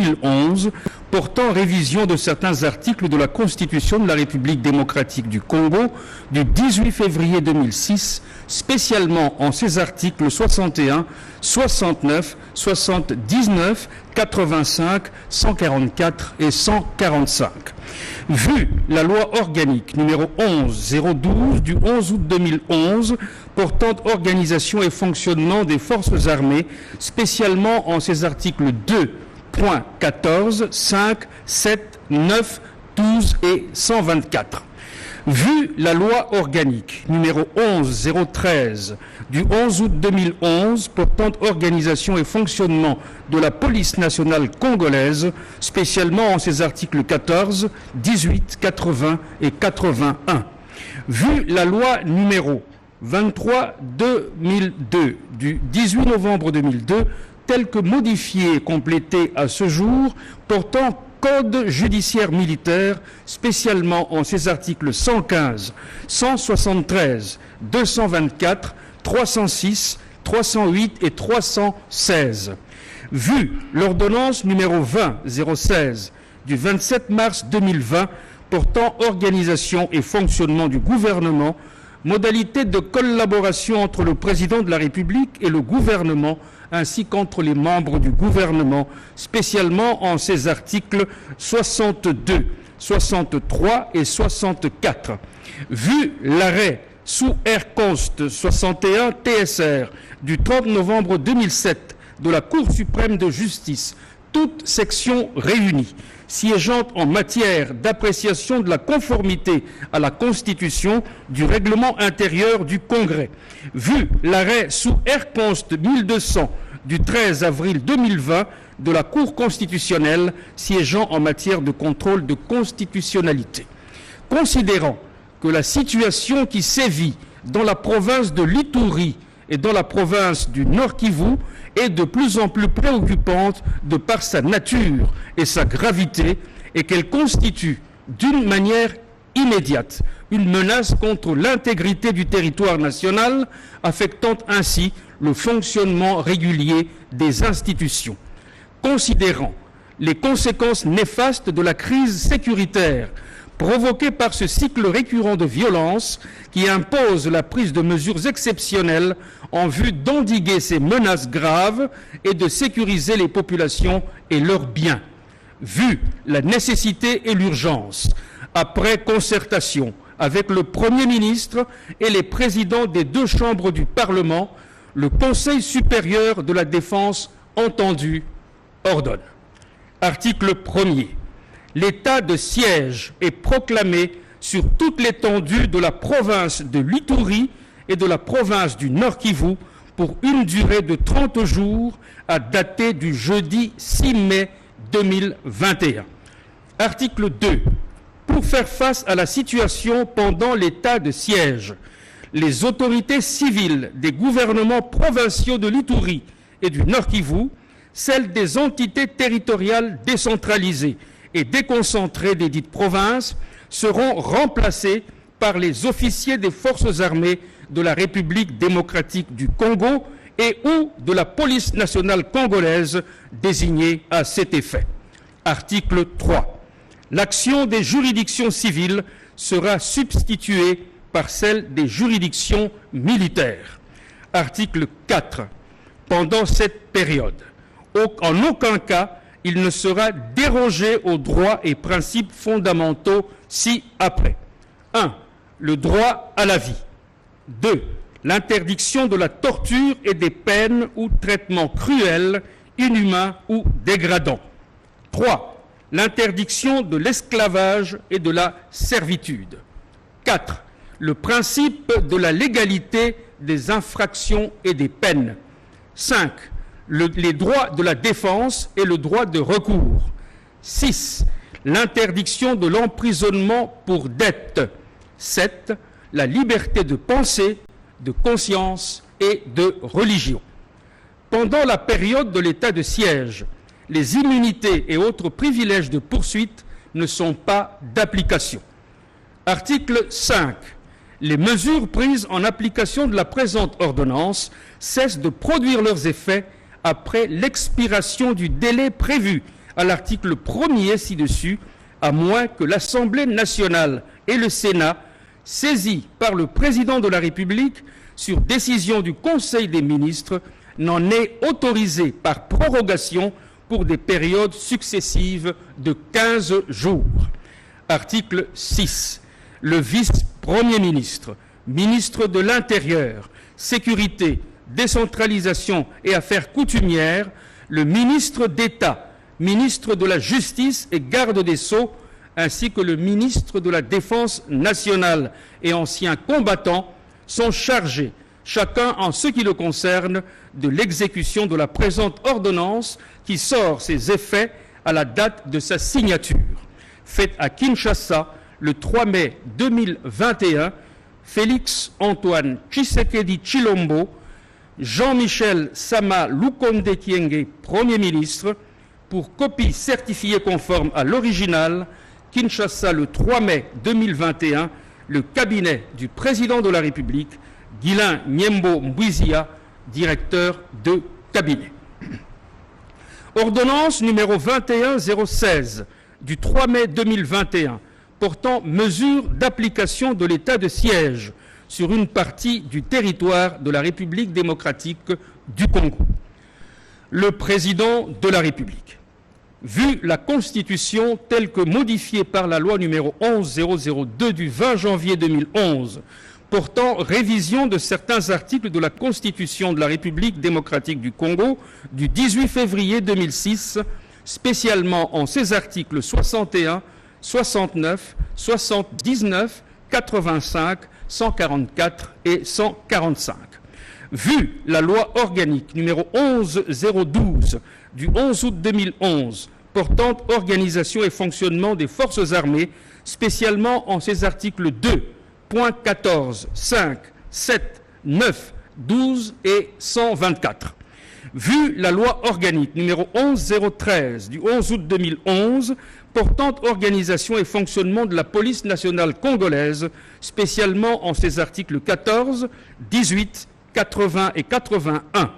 2011 portant révision de certains articles de la Constitution de la République démocratique du Congo du 18 février 2006, spécialement en ses articles 61, 69, 79, 85, 144 et 145. Vu la loi organique numéro 11-012 du 11 août 2011 portant organisation et fonctionnement des forces armées, spécialement en ses articles 2.14, 5, 7, 9, 12 et 124. Vu la loi organique numéro 11-013 du 11 août 2011 portant organisation et fonctionnement de la police nationale congolaise, spécialement en ses articles 14, 18, 80 et 81. Vu la loi numéro 23-2002 du 18 novembre 2002, telle que modifiée et complétée à ce jour, portant Code judiciaire militaire, spécialement en ses articles 115, 173, 224, 306, 308 et 316. Vu l'ordonnance numéro 20-016 du 27 mars 2020 portant organisation et fonctionnement du gouvernement, modalités de collaboration entre le président de la République et le gouvernement, ainsi qu'entre les membres du gouvernement, spécialement en ses articles 62, 63 et 64. Vu l'arrêt sous R-Const 61 TSR du 30 novembre 2007 de la Cour suprême de justice, toutes sections réunies, siégeant en matière d'appréciation de la conformité à la Constitution du règlement intérieur du Congrès. Vu l'arrêt sous R-Const 1200 du 13 avril 2020 de la Cour constitutionnelle siégeant en matière de contrôle de constitutionnalité. Considérant que la situation qui sévit dans la province de l'Ituri et dans la province du Nord-Kivu est de plus en plus préoccupante de par sa nature et sa gravité, et qu'elle constitue d'une manière immédiate une menace contre l'intégrité du territoire national, affectant ainsi le fonctionnement régulier des institutions. Considérant les conséquences néfastes de la crise sécuritaire provoquée par ce cycle récurrent de violence qui impose la prise de mesures exceptionnelles en vue d'endiguer ces menaces graves et de sécuriser les populations et leurs biens. Vu la nécessité et l'urgence, après concertation avec le Premier ministre et les présidents des deux chambres du Parlement, le Conseil supérieur de la défense entendu ordonne. Article 1er. L'état de siège est proclamé sur toute l'étendue de la province de l'Ituri et de la province du Nord-Kivu pour une durée de 30 jours à dater du jeudi 6 mai 2021. Article 2. Pour faire face à la situation pendant l'état de siège, les autorités civiles des gouvernements provinciaux de l'Ituri et du Nord-Kivu, celles des entités territoriales décentralisées et déconcentrées des dites provinces, seront remplacées par les officiers des forces armées de la République démocratique du Congo et ou de la police nationale congolaise désignée à cet effet. Article 3. L'action des juridictions civiles sera substituée par celle des juridictions militaires. Article 4. Pendant cette période, en aucun cas, il ne sera dérogé aux droits et principes fondamentaux ci-après. 1. Le droit à la vie. 2. L'interdiction de la torture et des peines ou traitements cruels, inhumains ou dégradants. 3. L'interdiction de l'esclavage et de la servitude. 4. Le principe de la légalité des infractions et des peines. 5. Les droits de la défense et le droit de recours. 6. L'interdiction de l'emprisonnement pour dette. 7. La liberté de pensée, de conscience et de religion. Pendant la période de l'état de siège, les immunités et autres privilèges de poursuite ne sont pas d'application. Article 5. Les mesures prises en application de la présente ordonnance cessent de produire leurs effets après l'expiration du délai prévu à l'article 1er ci-dessus, à moins que l'Assemblée nationale et le Sénat, saisis par le président de la République sur décision du Conseil des ministres, n'en aient autorisé par prorogation pour des périodes successives de 15 jours. Article 6. Le vice-premier ministre, ministre de l'Intérieur, Sécurité, Décentralisation et Affaires coutumières, le ministre d'État, ministre de la Justice et garde des Sceaux, ainsi que le ministre de la Défense nationale et ancien combattant sont chargés, chacun en ce qui le concerne, de l'exécution de la présente ordonnance qui sort ses effets à la date de sa signature. Faite à Kinshasa le 3 mai 2021, Félix Antoine Tshisekedi Tshilombo, Jean-Michel Sama Lukonde Kyenge, Premier ministre, pour copie certifiée conforme à l'original, Kinshasa le 3 mai 2021, le cabinet du président de la République, Guilain Nyembo Mbouizia, directeur de cabinet. Ordonnance numéro 21016 du 3 mai 2021 portant mesures d'application de l'état de siège sur une partie du territoire de la République démocratique du Congo. Le président de la République, vu la Constitution telle que modifiée par la loi numéro 11002 du 20 janvier 2011, portant révision de certains articles de la Constitution de la République démocratique du Congo du 18 février 2006, spécialement en ses articles 61, 69, 79, 85, 144 et 145. Vu la loi organique numéro 11012 du 11 août 2011 portant organisation et fonctionnement des forces armées, spécialement en ses articles 2.14, 5, 7, 9, 12 et 124. Vu la loi organique numéro 11013 du 11 août 2011 portant organisation et fonctionnement de la police nationale congolaise, spécialement en ses articles 14, 18, 80 et 81.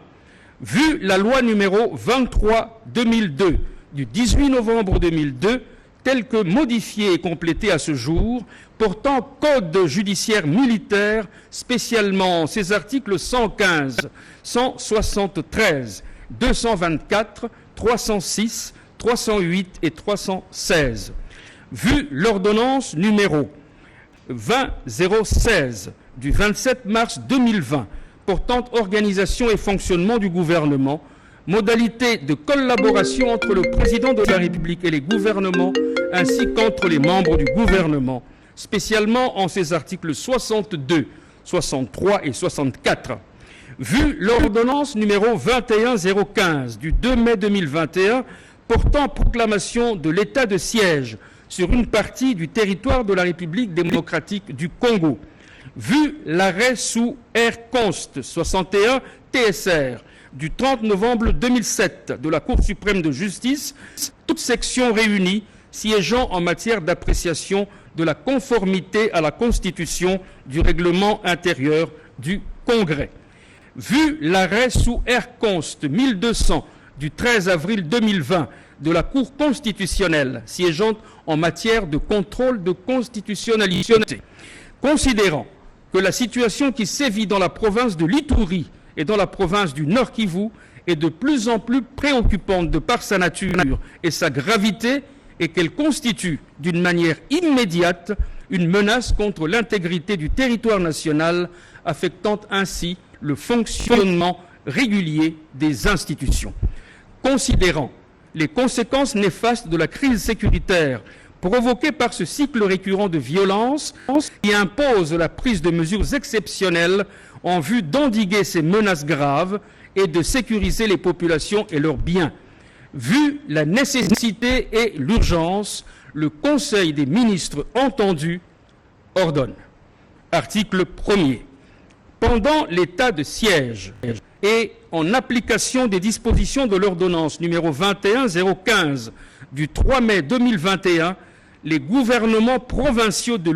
Vu la loi numéro 23/2002 du 18 novembre 2002, telle que modifiée et complétée à ce jour, portant code judiciaire militaire, spécialement ses articles 115, 173, 224, 306, 308 et 316. Vu l'ordonnance numéro 20016 du 27 mars 2020 portant organisation et fonctionnement du gouvernement, modalités de collaboration entre le président de la République et les gouvernements, ainsi qu'entre les membres du gouvernement, spécialement en ses articles 62, 63 et 64. Vu l'ordonnance numéro 21015 du 2 mai 2021 portant proclamation de l'état de siège sur une partie du territoire de la République démocratique du Congo, vu l'arrêt sous R-Const 61 TSR du 30 novembre 2007 de la Cour suprême de justice, toutes sections réunies siégeant en matière d'appréciation de la conformité à la Constitution du règlement intérieur du Congrès. Vu l'arrêt sous R-Const 1200 du 13 avril 2020 de la Cour constitutionnelle siégeant en matière de contrôle de constitutionnalité, considérant que la situation qui sévit dans la province de l'Ituri et dans la province du Nord Kivu est de plus en plus préoccupante de par sa nature et sa gravité, et qu'elle constitue d'une manière immédiate une menace contre l'intégrité du territoire national, affectant ainsi le fonctionnement régulier des institutions. Considérant les conséquences néfastes de la crise sécuritaire provoquée par ce cycle récurrent de violence qui impose la prise de mesures exceptionnelles en vue d'endiguer ces menaces graves et de sécuriser les populations et leurs biens. Vu la nécessité et l'urgence, le Conseil des ministres entendu ordonne. Article 1er. Pendant l'état de siège et en application des dispositions de l'ordonnance numéro 21015 du 3 mai 2021, les gouvernements provinciaux de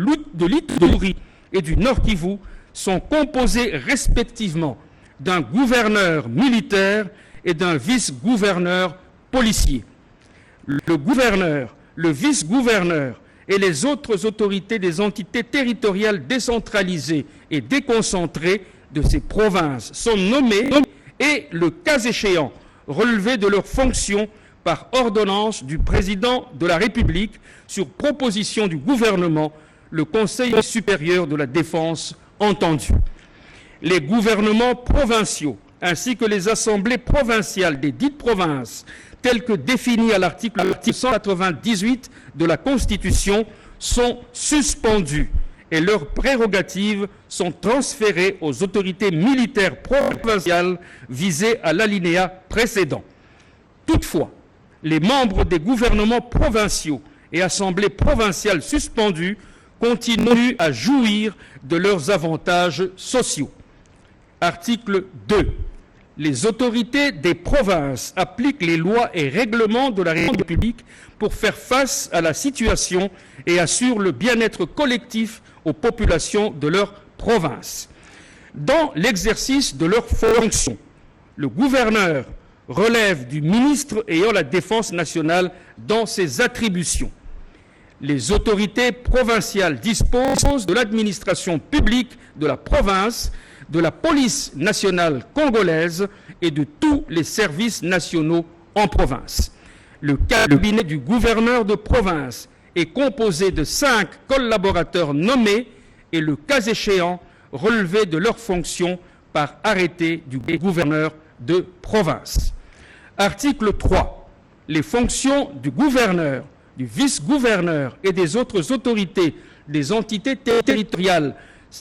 l'Ituri et du Nord Kivu sont composés respectivement d'un gouverneur militaire et d'un vice-gouverneur policier. le gouverneur, le vice-gouverneur et les autres autorités des entités territoriales décentralisées et déconcentrées de ces provinces sont nommés et, le cas échéant, relevés de leurs fonctions par ordonnance du président de la République sur proposition du gouvernement, le Conseil supérieur de la défense entendu. Les gouvernements provinciaux ainsi que les assemblées provinciales des dites provinces, telles que définies à l'article 198 de la Constitution, sont suspendues et leurs prérogatives sont transférées aux autorités militaires provinciales visées à l'alinéa précédent. Toutefois, les membres des gouvernements provinciaux et assemblées provinciales suspendues continuent à jouir de leurs avantages sociaux. Article 2. Les autorités des provinces appliquent les lois et règlements de la République pour faire face à la situation et assurent le bien-être collectif aux populations de leur province. Dans l'exercice de leurs fonctions, le gouverneur relève du ministre ayant la défense nationale dans ses attributions. Les autorités provinciales disposent de l'administration publique de la province, de la police nationale congolaise et de tous les services nationaux en province. Le cabinet du gouverneur de province est composé de 5 collaborateurs nommés et, le cas échéant, relevés de leurs fonctions par arrêté du gouverneur de province. Article 3. Les fonctions du gouverneur, du vice-gouverneur et des autres autorités des entités territoriales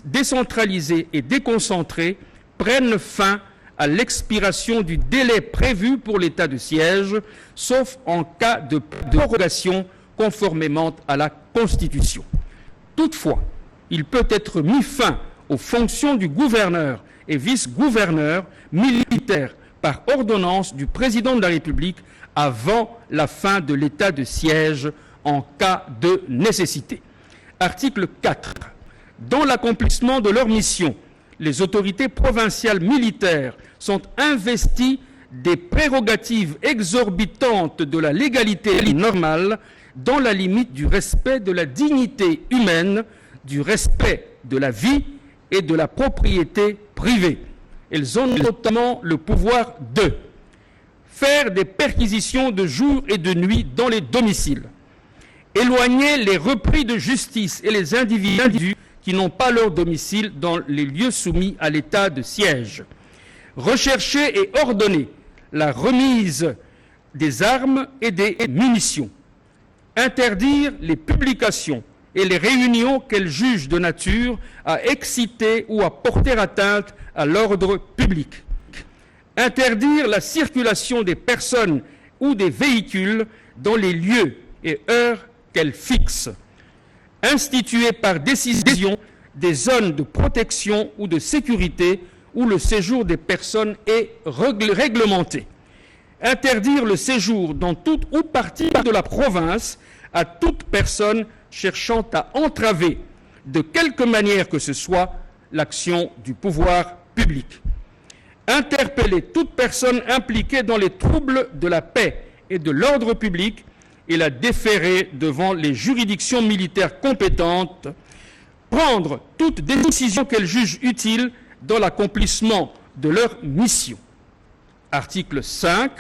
décentralisées et déconcentrées prennent fin à l'expiration du délai prévu pour l'état de siège, sauf en cas de prorogation conformément à la Constitution. Toutefois, il peut être mis fin aux fonctions du gouverneur et vice-gouverneur militaire par ordonnance du président de la République avant la fin de l'état de siège en cas de nécessité. Article 4. Dans l'accomplissement de leur mission, les autorités provinciales militaires sont investies des prérogatives exorbitantes de la légalité normale dans la limite du respect de la dignité humaine, du respect de la vie et de la propriété privée. Elles ont notamment le pouvoir de faire des perquisitions de jour et de nuit dans les domiciles, éloigner les repris de justice et les individus qui n'ont pas leur domicile dans les lieux soumis à l'état de siège, rechercher et ordonner la remise des armes et des munitions, interdire les publications et les réunions qu'elles jugent de nature à exciter ou à porter atteinte à l'ordre public, interdire la circulation des personnes ou des véhicules dans les lieux et heures qu'elles fixent, instituer par décision des zones de protection ou de sécurité où le séjour des personnes est réglementé, interdire le séjour dans toute ou partie de la province à toute personne cherchant à entraver, de quelque manière que ce soit, l'action du pouvoir public. Interpeller toute personne impliquée dans les troubles de la paix et de l'ordre public et la déférer devant les juridictions militaires compétentes. Prendre toute décision qu'elles jugent utile dans l'accomplissement de leur mission. Article 5.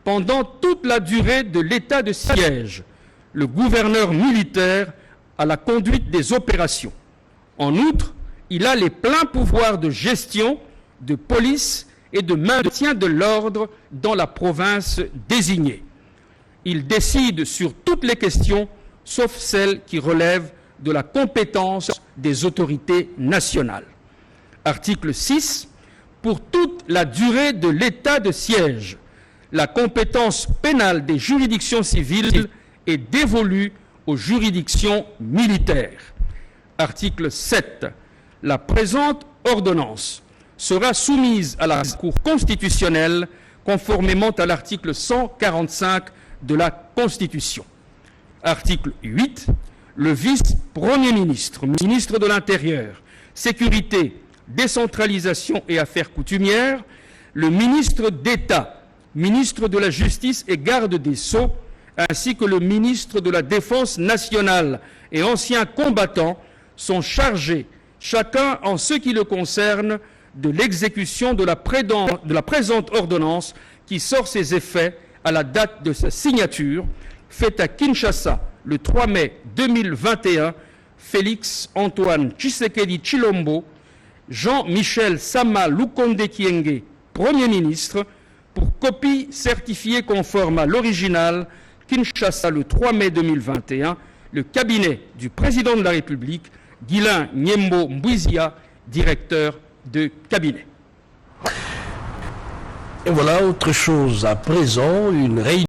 Pendant toute la durée de l'état de siège, le gouverneur militaire a la conduite des opérations. En outre, il a les pleins pouvoirs de gestion, de police et de maintien de l'ordre dans la province désignée. Il décide sur toutes les questions, sauf celles qui relèvent de la compétence des autorités nationales. Article 6. Pour toute la durée de l'état de siège, la compétence pénale des juridictions civiles est dévolue aux juridictions militaires. Article 7. La présente ordonnance sera soumise à la Cour constitutionnelle conformément à l'article 145 de la Constitution. Article 8. Le vice-premier ministre, ministre de l'Intérieur, Sécurité, Décentralisation et Affaires coutumières, le ministre d'État, ministre de la Justice et garde des Sceaux, ainsi que le ministre de la Défense nationale et ancien combattant sont chargés, chacun en ce qui le concerne, de l'exécution de la présente ordonnance qui sort ses effets à la date de sa signature, faite à Kinshasa le 3 mai 2021, Félix Antoine Tshisekedi Tshilombo, Jean-Michel Sama Lukonde Kyenge, Premier ministre, pour copie certifiée conforme à l'original, Kinshasa le 3 mai 2021, le cabinet du président de la République, Guilain Nyembo Mbouizia, directeur de cabinet. Et voilà autre chose à présent, une réunion